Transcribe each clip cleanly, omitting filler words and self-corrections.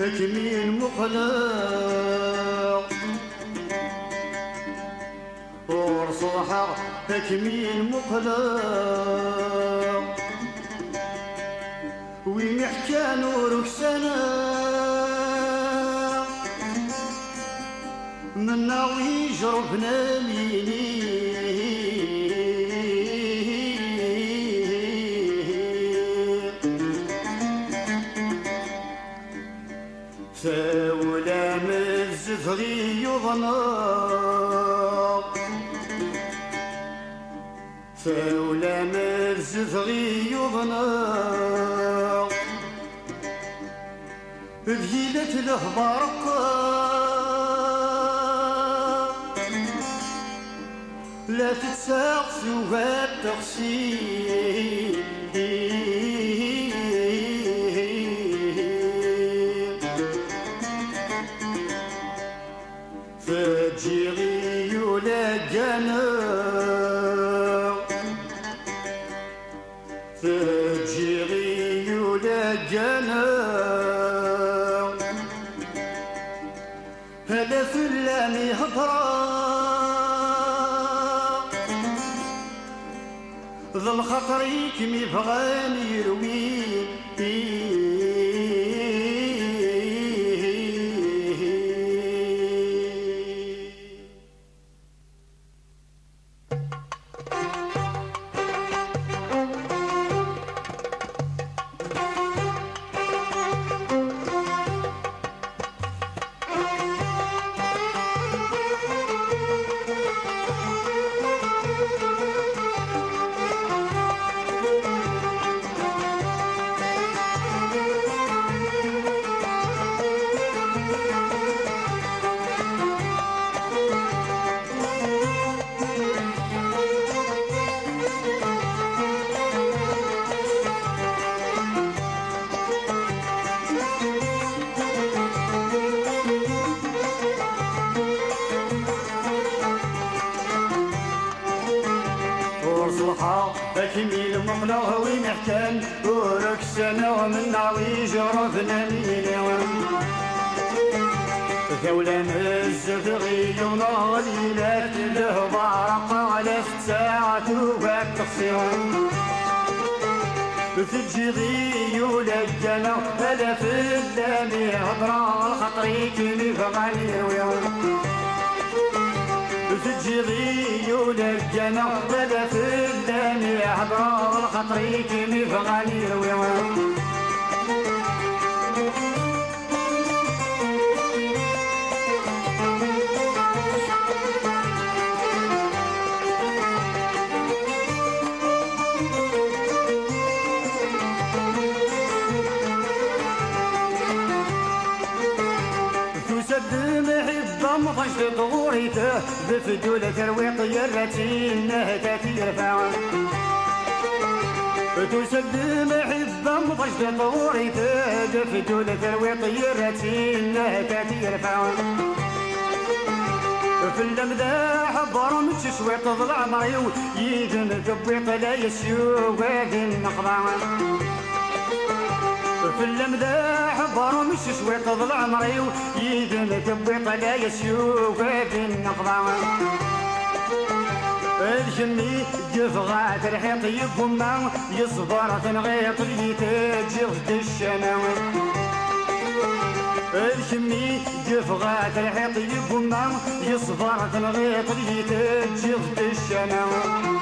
كمين مقلق ورصحة كمين مقلق ومحكى نورك سنة منا ويجربنا ليني فولا مزفغي يضنق فولا مزفغي يضنق بهيلة الهبارقة لا تتساقسي ولا تغسي فجيغي ولا جانا فجيغي ولا جانا هذا فلاني هضرا ظل خطري كمي بغاني يروي كميل مقلوه ومحكان ورك سنة ومنا ويجرفنا ميليون ثولا الزفغي ونغليلات له بارق على ساعة وباك تقصيون تجيغي ولا الجنة هذا في اللامي هضرا خطري كلي فغاني ويوم تجيغي ولا الجنة هذا في اللامي هضرا خطري كلي فغاني ويوم مخش ضغوريته بفدولة ترويق يرتين نهتاتي يرفعون تسد محبة مخش ضغوريته بفدولة ترويق يرتين نهتاتي يرفعون في اللمذاح برمج شويط ضلع مريو يدن تبويق لا يسيو وادن نخضعون في اللمذاح برمش شويط ضلع مريو يدن تبويق لا يسيو وادن نخضعون الجمي جفغات الحيط يبوما يصبر تنغيط يتاجر الشناوي الجمي جفغات الحيط يبوما يصبر تنغيط يتاجر الشناوي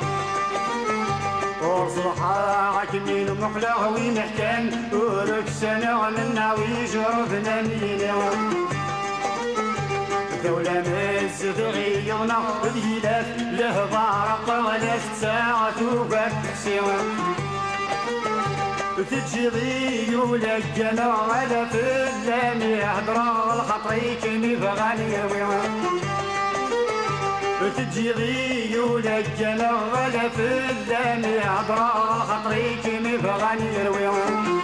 وصلحا عكمين ومقلاه ومحكان ورك سنة ومنا ويجرفنا ميليون دولة مزدغي ونقض الهلاف له بارق ولا ساعة وباك تحسيون تجيغي ولا الجنة ولا في اللامي هضرا الخطري كمي بغاني ويوم تجيغي ولا الجنة ولا في اللامي هضرا خطري كمي بغاني يرويهم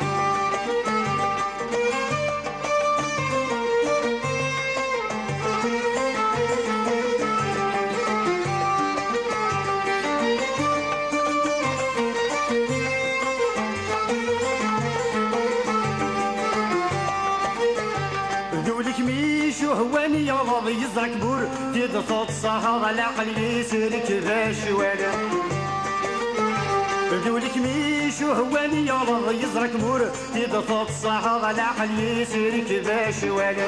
يزرك بور تيضفط صهر العقل يسلك باش والا بدولك ميش وهواني يلا يزرك بور تيضفط صهر العقل يسلك باش والا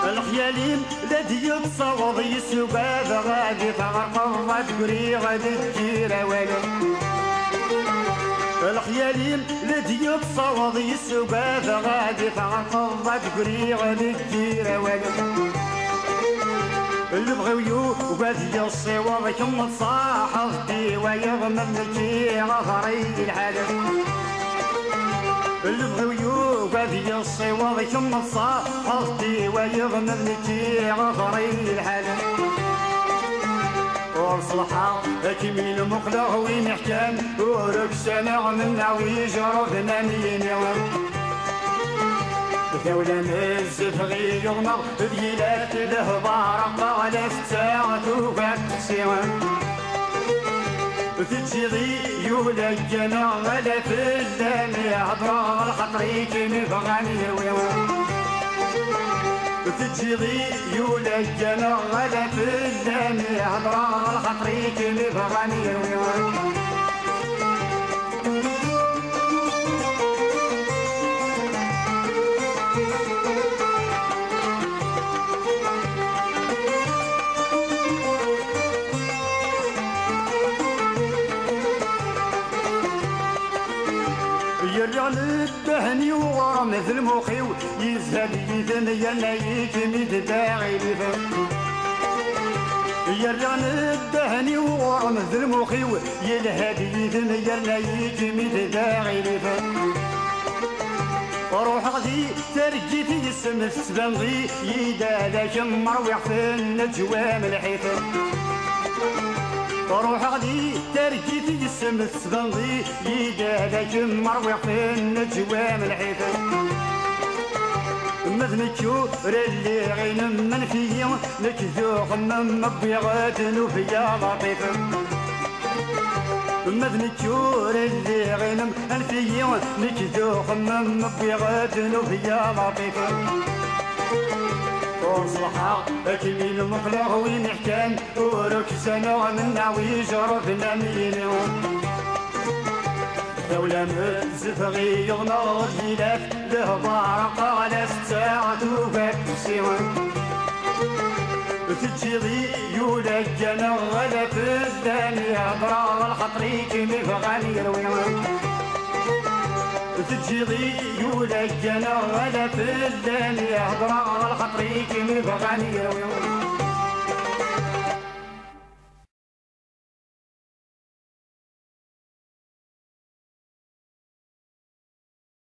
الخيالين الذي يتصوض يسوباب غادي تغرقض ما تقري غادي تجير والا الخيالين الذي يتصوض يسوباب غادي تغرقض ما تقري غادي تجير والا اللي بغيو وغادي الصوض كم تصاحبتي ويغمم لكي غفري الحالة اللي بغيو غادي الصوض كم تصاحبتي ويغمم لكي غفري الحالة وصلحة كمين مقلغ وين حكام ورك سنة من نعويج رفنا ميني ذولا مزف غي يغمض ديالات الهبار على ستاعة وقعد سيوان تجي يولا الجنا ولا في اللام يهضر الخطري كيمي بغاني الويوان تجي يولا الجنا ولا في اللام يهضر الخطري كيمي بغاني الويوان يرجع للدهني وغرام مثل مخيو يزهد يذن ينايك ميد داعي لفم يرجع للدهني وغرام مثل مخيو يلهد يذن ينايك ميد داعي لفم روح غدي ترجيتي اسم السبنغي يدالك مروح في النجوام الحيفم روح غدي ترجيتي اسم السبنغي يدالك مروح في النجوام الحيفم مذنكو رلي غين من فيا نكذو خمم مبيغات نوفيا لطيفة مذنكو رلي غين من فيا نكذو خمم مبيغات نوفيا لطيفة وصلحة كمين مقلغ وين حكام ورك سنة من نعويج رفنا مينيون دولة مزف غي يغنى جيلات له بارق على ستاعة وفاك سيوان تجي يولا الجنا ولا في الثاني هضرا الخطري كيمي بغاني الويوان تجي يولا الجنا ولا في الثاني هضرا الخطري كيمي بغاني الويوان